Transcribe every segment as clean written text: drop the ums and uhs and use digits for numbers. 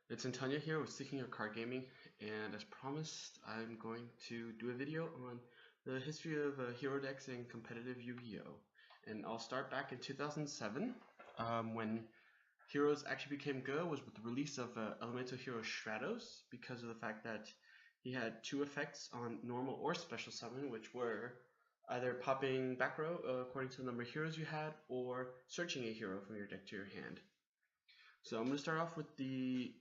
It's Antonio here with Seeking Your Card Gaming, and as promised, I'm going to do a video on the history of hero decks in competitive Yu-Gi-Oh! And I'll start back in 2007, when heroes actually became good, was with the release of Elemental Hero Stratos, because of the fact that he had two effects on normal or special summon, which were either popping back row according to the number of heroes you had, or searching a hero from your deck to your hand. So I'm going to start off with the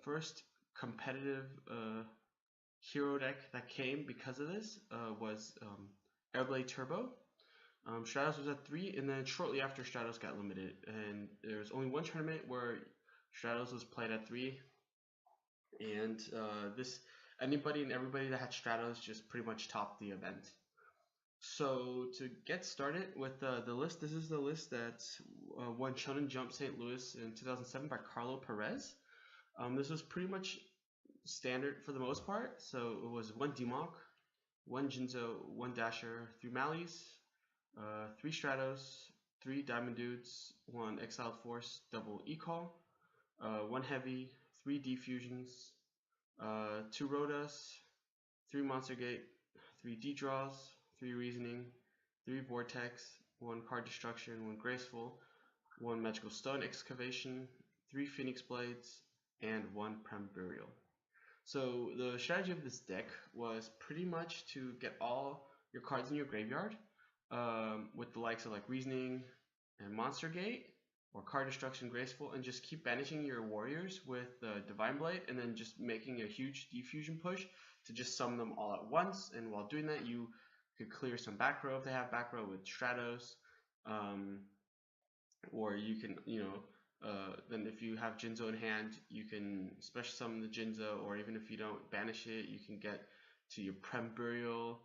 first competitive hero deck that came because of this was Airblade Turbo. Stratos was at 3, and then shortly after Stratos got limited, and there was only one tournament where Stratos was played at 3, and this anybody and everybody that had Stratos just pretty much topped the event. So to get started with the list, this is the list that won Shonen Jump St. Louis in 2007 by Carlo Perez. This was pretty much standard for the most part. So it was 1 Demok, 1 Jinzo, 1 Dasher, 3 Mallies, 3 Stratos, 3 Diamond Dudes, 1 Exiled Force, double E-Call, 1 Heavy, 3 D-Fusions, 2 Rodas, 3 Monster Gate, 3 D-Draws, 3 Reasoning, 3 Vortex, 1 Card Destruction, 1 Graceful, 1 Magical Stone Excavation, 3 Phoenix Blades, and 1 Prem Burial. So the strategy of this deck was pretty much to get all your cards in your graveyard with the likes of like Reasoning and Monster Gate, or Card Destruction, Graceful, and just keep banishing your warriors with Divine Blade, and then just making a huge defusion push to just summon them all at once. And while doing that, you could clear some back row if they have back row with Stratos, or you can, then if you have Jinzo in hand, you can special summon the Jinzo, or even if you don't banish it, you can get to your Prem Burial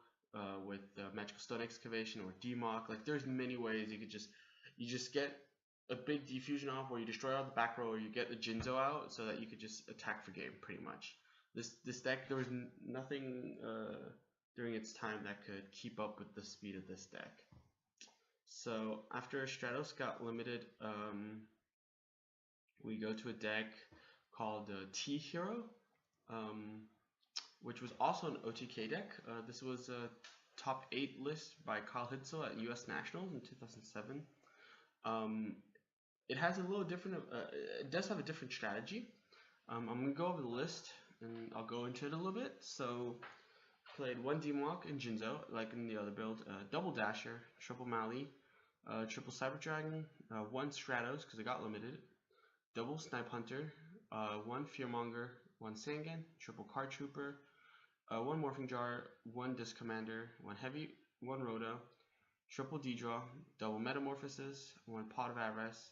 with Magical Stone Excavation or Demok. Like there's many ways you just get a big defusion off where you destroy all the back row, or you get the Jinzo out so that you could just attack for game pretty much. This deck, there was nothing during its time that could keep up with the speed of this deck. So after Stratos got limited, we go to a deck called T Hero, which was also an OTK deck. This was a top 8 list by Kyle Hitzle at US Nationals in 2007. It has a little different, it does have a different strategy. I'm going to go over the list and I'll go into it a little bit. So played 1 Demok and Jinzo, like in the other build, double Dasher, triple Mally, triple Cyber Dragon, 1 Stratos because it got limited, double Snipe Hunter, 1 Fearmonger, 1 Sangan, triple Card Trooper, 1 Morphing Jar, 1 Disc Commander, 1 Heavy, 1 Rhoda, triple D-Draw, double Metamorphosis, 1 Pot of Avarice,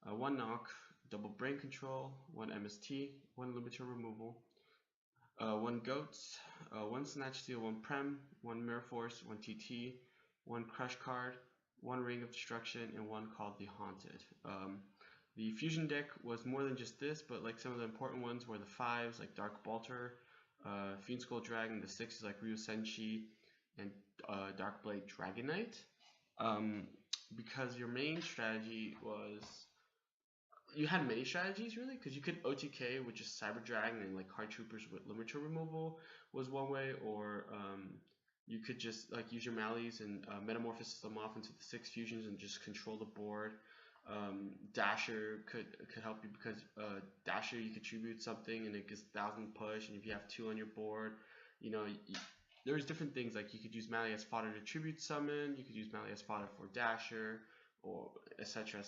1 Knock, double Brain Control, 1 MST, 1 Limiter Removal, 1 Goats, 1 Snatch Steal, 1 Prem, 1 Mirror Force, 1 TT, 1 Crush Card, 1 Ring of Destruction, and 1 called the Haunted. The fusion deck was more than just this, but like some of the important ones were the 5s like Dark Bolter, Fiend Skull Dragon, the 6s like Ryu Senshi, and Dark Blade Dragon Knight. Because your main strategy was, you had many strategies really, because you could OTK with just Cyber Dragon and like Card Troopers with Limiter Removal was one way, or you could just like use your Mallies and Metamorphosis them off into the 6 fusions and just control the board. Dasher could help you because Dasher, you could tribute something and it gets 1000 push, and if you have 2 on your board, there's different things, like you could use Mally as fodder to tribute summon, you could use Mally as fodder for Dasher, or etc,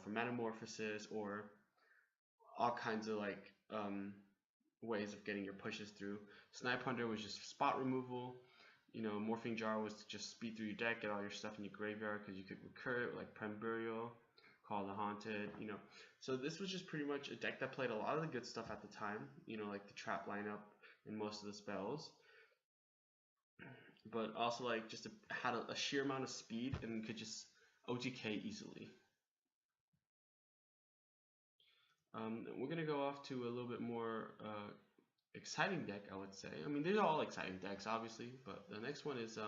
for Metamorphosis, or all kinds of like ways of getting your pushes through. Snipe Hunter was just spot removal. Morphing Jar was to just speed through your deck, get all your stuff in your graveyard because you could recur it, like Prem Burial, Call the Haunted, So this was just pretty much a deck that played a lot of the good stuff at the time, like the trap lineup and most of the spells. But also like just had a sheer amount of speed and could just OTK easily. We're going to go off to a little bit more exciting deck, I would say. I mean, these are all exciting decks, obviously, but the next one is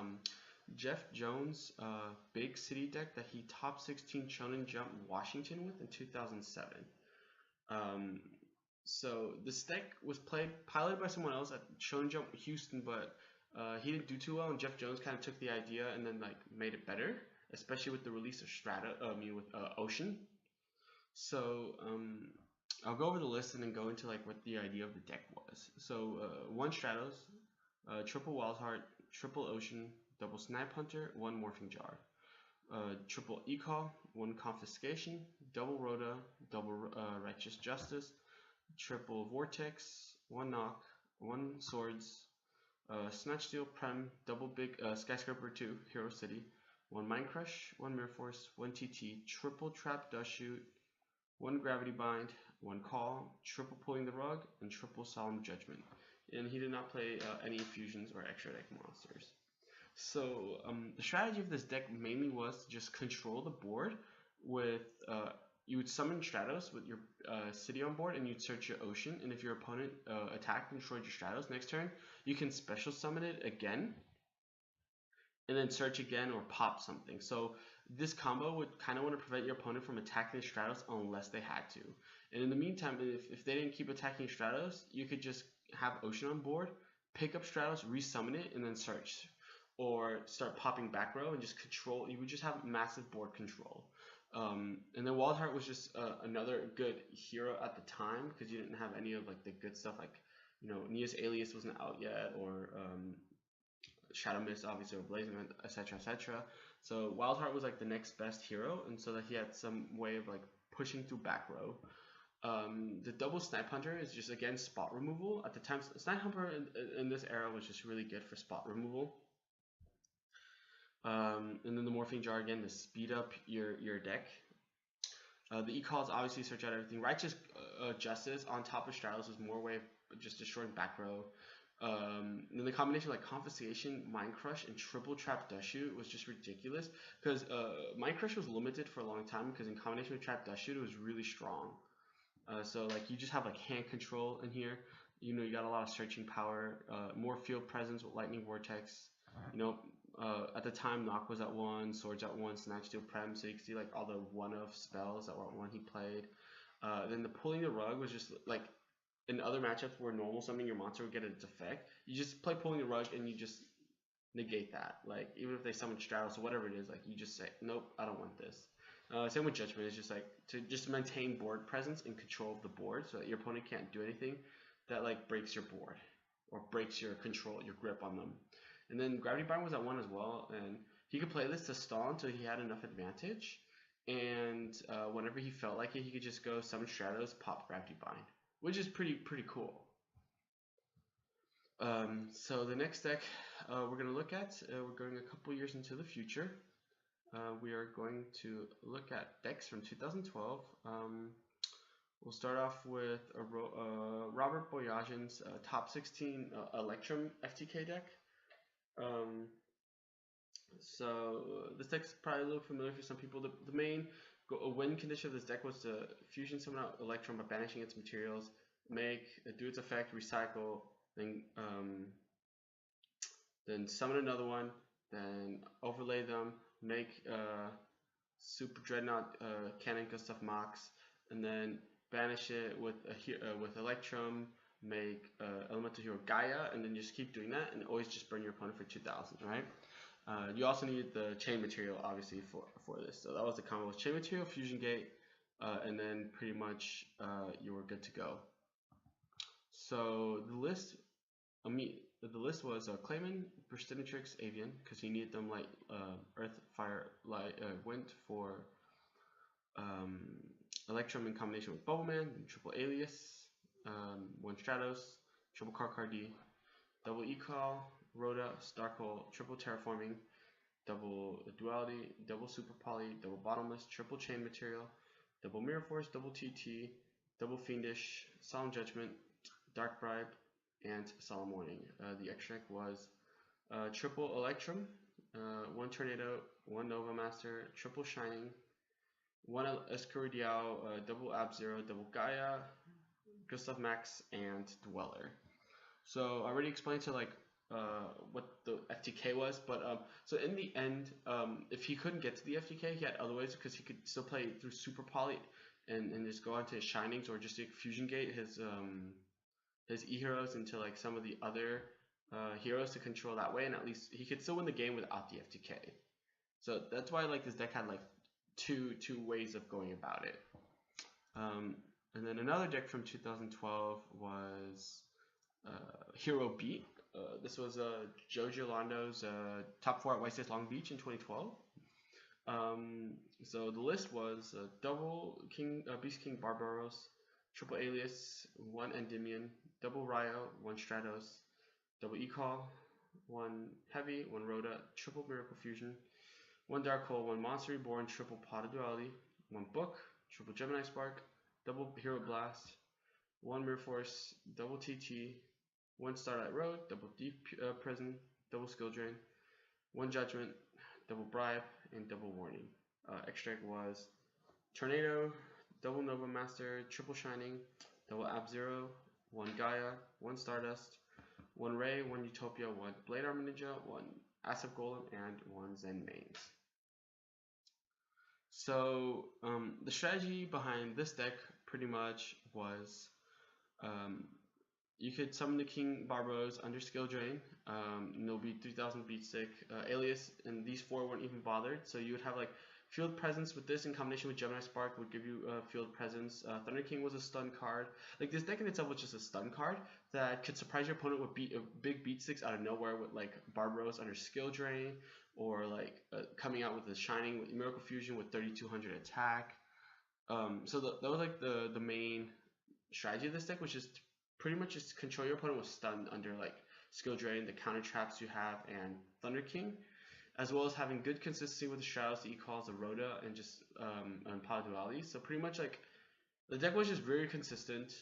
Jeff Jones' Big City deck that he top 16 Shonen Jump Washington with in 2007. So this deck was piloted by someone else at Shonen Jump Houston, but he didn't do too well, and Jeff Jones kind of took the idea and then like made it better, especially with the release of Ocean. So I'll go over the list and then go into like what the idea of the deck was. So one Stratos, triple Wild Heart, triple Ocean, double Snipe Hunter, one Morphing Jar, triple Ecall, one Confiscation, double Rhoda, double Righteous Justice, triple Vortex, one Knock, one Swords, Snatch Steel, Prem, double big Skyscraper 2, Hero City, one Mind Crush, one Mirror Force, one TT, triple Trap Dust Shoot, one Gravity Bind, one Call, triple Pulling the Rug, and triple Solemn Judgment. And he did not play any fusions or extra deck monsters. So the strategy of this deck mainly was to just control the board with you would summon Stratos with your city on board, and you'd search your Ocean, and if your opponent attacked and destroyed your Stratos next turn, you can special summon it again, and then search again or pop something. So this combo would kind of want to prevent your opponent from attacking Stratos unless they had to. And in the meantime, if they didn't keep attacking Stratos, you could just have Ocean on board, pick up Stratos, resummon it, and then search. Or start popping back row and just control. You would just have massive board control. And then Wild Heart was just another good hero at the time because you didn't have any of like the good stuff, like Nia's Alias wasn't out yet, or Shadow Mist obviously, or Blazement, etc., etc. So Wild Heart was like the next best hero, and so that he had some way of like pushing through back row. The double Snipe Hunter is just again spot removal. At the time, Snipe Hunter in this era was just really good for spot removal. And then the Morphing Jar again to speed up your deck. The E-Calls obviously search out everything. Righteous Justice on top of Stratos is more way of just destroying back row. And then the combination of like Confiscation, Mind Crush, and triple Trap Dust Shoot was just ridiculous because Mind Crush was limited for a long time because in combination with Trap Dust Shoot it was really strong. So like you just have like hand control in here. You got a lot of searching power, more field presence with Lightning Vortex. At the time, Knock was at 1, Swords at 1, Snatch Steel Prem, so you can see like all the one-of spells that were at 1 he played. Then the Pulling the Rug was just like in other matchups where normal summoning your monster would get its effect. You just play Pulling the Rug and you just negate that. Like even if they summon Stratos or whatever it is, like you just say, nope, I don't want this. Same with Judgment. It's just like to just maintain board presence and control of the board so that your opponent can't do anything that like breaks your board or breaks your control, your grip on them. And then Gravity Bind was at 1 as well, and he could play this to stall until he had enough advantage. And whenever he felt like it, he could just go summon Stratos, pop Gravity Bind, which is pretty cool. So the next deck we're going to look at, we're going a couple years into the future. We are going to look at decks from 2012. We'll start off with Robert Boyajian's top 16 Electrum FTK deck. So this deck's probably a little familiar for some people. The main win condition of this deck was to fusion summon out Electrum by banishing its materials, do its effect, recycle, then summon another one, then overlay them, make Super Dreadnought Cannon Gustav Max, and then banish it with Electrum, make Elemental Hero Gaia, and then just keep doing that, and always just burn your opponent for 2,000, right? You also need the chain material, obviously, for this. So that was the combo with chain material, fusion gate, and then pretty much you were good to go. So the list was Clayman, Burstinatrix, Avian, because he needed them like Earth, Fire, Light, Wind for Electrum in combination with Bubbleman, triple Alias, 1 Stratos, triple Carcardi, double Ecall, Rhoda, Starkhole, triple Terraforming, double Duality, double Super Poly, double Bottomless, triple Chain Material, double Mirror Force, double TT, double Fiendish, Solemn Judgment, Dark Bribe, and Solemn Warning. The extra deck was triple Electrum, 1 Tornado, 1 Nova Master, triple Shining, 1 Escuridiao, double Ab-Zero, double Gaia, Gustav Max, and Dweller. So I already explained to like what the FTK was, but so in the end, if he couldn't get to the FTK, he had other ways because he could still play through Super Poly and just go on to his Shinings, or just fusion gate his E-heroes into like some of the other heroes to control that way, and at least he could still win the game without the FTK. So that's why like this deck had like two ways of going about it. And then another deck from 2012 was Hero Beat. This was Giorlando's top 4 at White States Long Beach in 2012. So the list was double King Beast King Barbaros, triple Alias, 1 Endymion, double Ryo, 1 Stratos, double Ecall, 1 Heavy, 1 Rhoda, triple Miracle Fusion, 1 Dark Hole, 1 Monster Reborn, triple Pot of Duality, 1 Book, triple Gemini Spark, double Hero Blast, 1 Mirror Force, double TT, 1 Starlight Road, double Deep Prison, double Skill Drain, 1 Judgment, double Bribe, and double Warning. Extra deck was Tornado, double Nova Master, triple Shining, double Ab-Zero, 1 Gaia, 1 Stardust, 1 Ray, 1 Utopia, 1 Blade Armor Ninja, 1 Asap Golem, and 1 Zen Mains. So the strategy behind this deck pretty much was you could summon the King Barbaros under Skill Drain, and it'll be 3000 beat stick. Alias and these 4 weren't even bothered, so you would have like Field Presence with this in combination with Gemini Spark would give you Field Presence. Thunder King was a stun card. Like this deck in itself was just a stun card that could surprise your opponent with big beat sticks out of nowhere with like Barbaros under Skill Drain, or like coming out with a Shining with Miracle Fusion with 3200 attack. So that was like the main strategy of this deck, which is pretty much just control your opponent with stun under like Skill Drain, the counter traps you have, and Thunder King, as well as having good consistency with the Shadows, the E-Calls, the Rhoda, and just and Pot of Duality. So pretty much like the deck was just very consistent.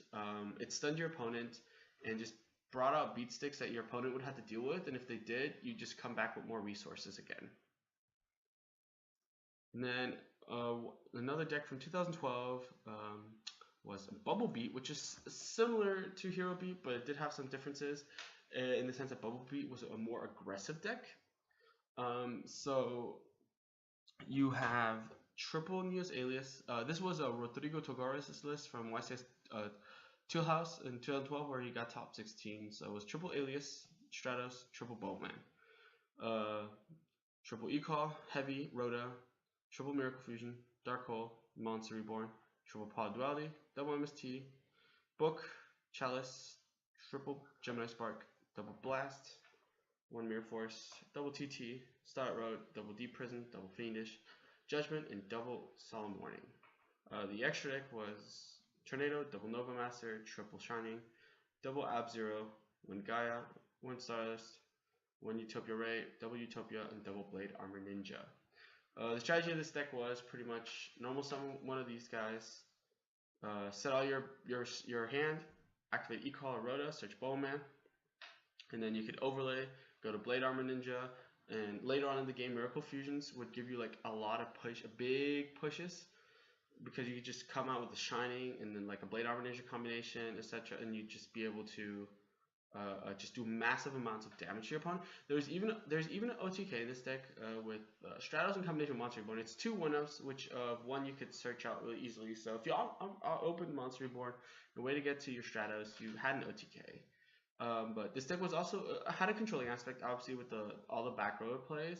It stunned your opponent and just brought out beat sticks that your opponent would have to deal with, and if they did, you just come back with more resources again. And then another deck from 2012 was Bubble Beat, which is similar to Hero Beat, but it did have some differences in the sense that Bubble Beat was a more aggressive deck. So you have triple Neos Alias. This was a Rodrigo Togores list from YCS Tulhouse in 2012, where he got top 16. So it was triple Alias, Stratos, triple Bowman, triple Ecall, Heavy, Rhoda, triple Miracle Fusion, Dark Hole, Monster Reborn, triple Pot of Duality, double MST, Book, Chalice, triple Gemini Spark, double Blast, 1 Mirror Force, double TT, Starlight Road, double Deep Prison, double Fiendish, Judgment, and double Solemn Warning. The extra deck was Tornado, double Nova Master, triple Shining, double Ab-Zero, 1 Gaia, 1 Stardust, 1 Utopia Ray, double Utopia, and double Blade Armor Ninja. The strategy of this deck was pretty much normal summon one of these guys, set all your hand, activate E-Call or Rhoda, search Bowman, and then you could overlay, go to Blade Armor Ninja, and later on in the game, Miracle Fusions would give you like a lot of big pushes, because you could just come out with a Shining and then like a Blade Armor Ninja combination, etc., and you'd just be able to just do massive amounts of damage to your opponent. There's even an OTK in this deck with Stratos in combination with Monster Reborn. It's 2 1-ups, which one you could search out really easily. So if you open Monster Reborn, the way to get to your Stratos, you had an OTK. But this deck was also had a controlling aspect, obviously, with all the back row plays,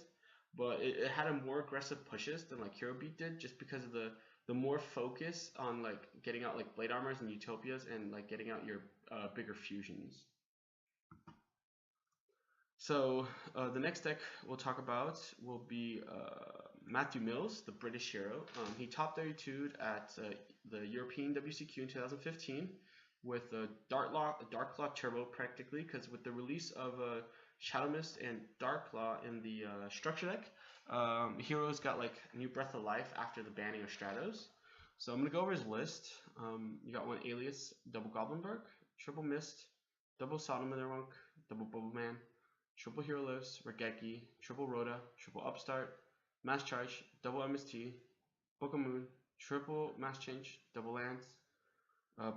but it had a more aggressive pushes than like Hero Beat did, just because of the more focus on like getting out like Blade Armors and Utopias, and like getting out your bigger fusions. So the next deck we'll talk about will be Matthew Mills, the British hero. He top 32'd at the European WCQ in 2015 with a Dark Claw Turbo practically, because with the release of Shadow Mist and Dark Claw in the structure deck, heroes got like new breath of life after the banning of Stratos. So I'm going to go over his list. You got 1 Alias, double Goblinberg, triple Mist, double Sodomothermonk, double Bobbleman, triple Hero Lifts, Regeki, triple Rhoda, triple Upstart, Mass Charge, double MST, Book of Moon, triple Mass Change, double Lands,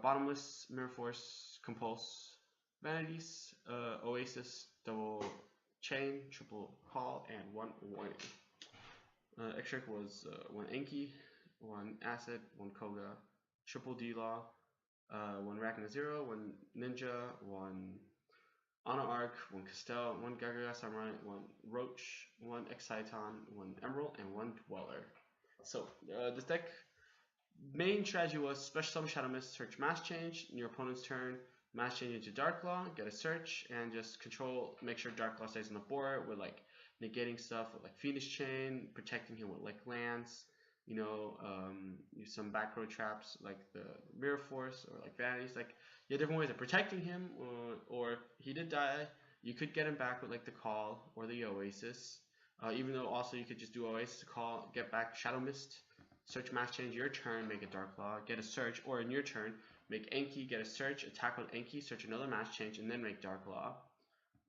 Bottomless, Mirror Force, Compulse, Vanities, Oasis, double Chain, triple Call, and 1 Warning. Extra was 1 Enki, 1 Acid, 1 Koga, triple D-Law, 1 Rachna 0, 1 Ninja, 1 Ana Arc, 1 Castell, 1 Gargaga Samurai, 1 Roach, 1 Exciton, 1 Emerald, and 1 Dweller. So this deck main strategy was Special Summon Shadow Mist, search Mass Change, in your opponent's turn, Mass Change into Dark Law, get a search, and just control, make sure Dark Law stays on the board with like negating stuff with like Fiendish Chain, protecting him with like lands, you know, use some back row traps like the Mirror Force or like Vanities, like yeah, different ways of protecting him, or if he did die, you could get him back with like the Call or the Oasis, even though also you could just do Oasis, Call, get back Shadow Mist, search Mass Change your turn, make a Dark Law, get a search, or in your turn, make Enki, get a search, attack with Enki, search another Mass Change, and then make Dark Law.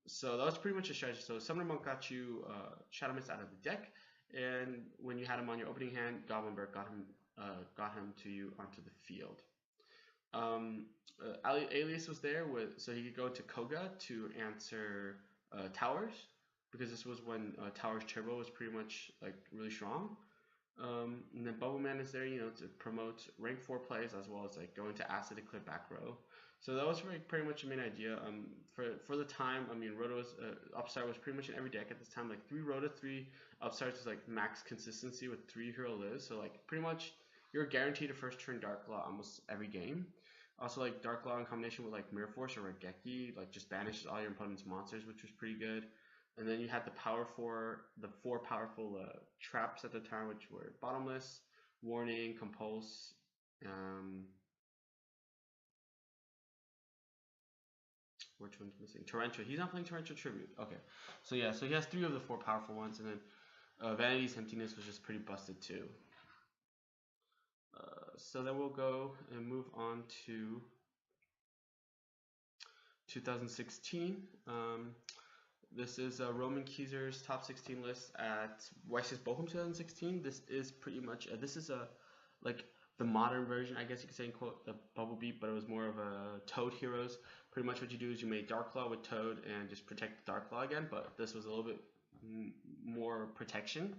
So that was pretty much a strategy. So Summoner Monk got you Shadow Mist out of the deck, and when you had him on your opening hand, Goblin Bird got him to you onto the field. Alias was there so he could go to Koga to answer Towers, because this was when Towers Turbo was pretty much like really strong. And then Bubble Man is there, you know, to promote rank 4 plays as well as like go into Acid to clear back row. So that was pretty much the main idea. For the time, I mean, Rhoda was Upstart was pretty much in every deck at this time. Like 3 Rhoda, 3 Upstarts was like max consistency with 3 Hero Lives. So like pretty much you're guaranteed a first turn Dark Law almost every game. Also like Dark Law in combination with like Mirror Force or Regeki, like just banishes all your opponent's monsters, which was pretty good. And then you had the four powerful traps at the time, which were Bottomless, Warning, Compulse, which one's missing? Torrential. He's not playing Torrential Tribute. Okay. So yeah, so he has 3 of the 4 powerful ones, and then Vanity's Emptiness was just pretty busted too. So then we'll go and move on to 2016. This is Roman Kaiser's top 16 list at Weiss's Bochum 2016. This is pretty much like the modern version, I guess you could say, in quote, the Bubble Beat, but it was more of a Toad Heroes. Pretty much what you do is you made Dark Claw with Toad and just protect the Dark Claw again, but this was a little bit more protection.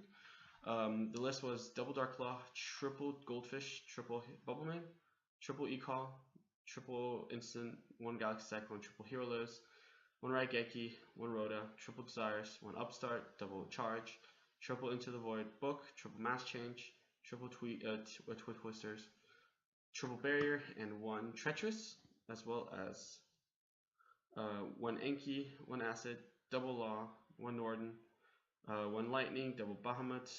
The list was double Dark Claw, triple Goldfish, triple Bubbleman, triple E-Call, triple Instant, 1 Galaxy Cycle, and triple Hero Lives, 1 Raigeki, 1 Rhoda, triple Desires, 1 Upstart, double Charge, triple Into the Void Book, triple Mass Change, triple Twin Twisters, triple Barrier, and 1 Treacherous, as well as 1 Enki, 1 Acid, double Law, 1 Norden, 1 Lightning, double Bahamut,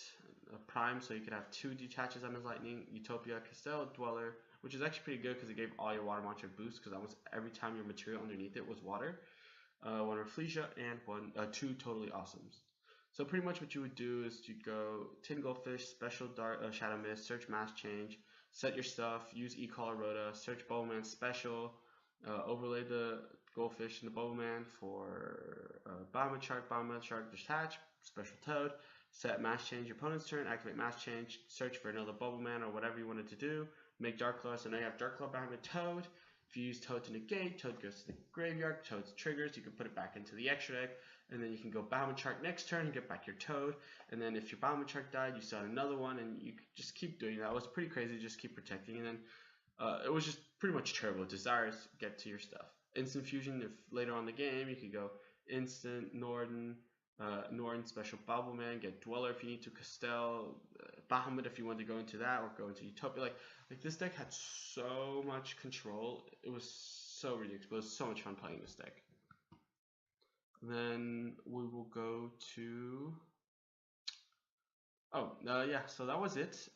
Prime, so you could have 2 detaches on his Lightning, Utopia, Castell, Dweller, which is actually pretty good because it gave all your water monster boosts, because almost every time your material underneath it was water. 1 Rafflesia, and 2 Totally Awesomes. So pretty much what you would do is you go Tin Goldfish, Special Shadow Mist, search Mass Change, set your stuff, use E-Call Rhoda, search Bubbleman Special, overlay the Goldfish and the Bubbleman for Bahamut Shark, Detach, Special Toad, set Mass Change your opponent's turn, activate Mass Change, search for another Bubbleman or whatever you wanted to do, make Dark Claw, so now you have Dark Claw Bahamut Toad. If you use Toad to negate, Toad goes to the graveyard, Toad's triggers, you can put it back into the extra deck, and then you can go Bahamut Shark next turn and get back your Toad, and then if your Bahamut Shark died, you set another one, and you just keep doing that. It was pretty crazy, just keep protecting, and then it was just pretty much turbo. Desires, get to your stuff. Instant Fusion, if later on in the game, you could go Instant, Norden, Special Bubbleman, get Dweller if you need to, Castell, Bahamut if you want to go into that, or go into Utopia. Like this deck had so much control. It was so ridiculous. It was so much fun playing this deck. Then we will go to yeah, so that was it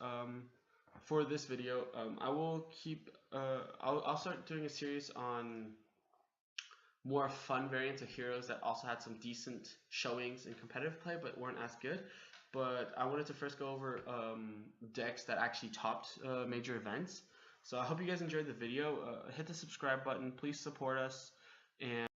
for this video. I will keep I'll start doing a series on more fun variants of heroes that also had some decent showings in competitive play but weren't as good. But I wanted to first go over decks that actually topped major events. So I hope you guys enjoyed the video. Hit the subscribe button. Please support us. And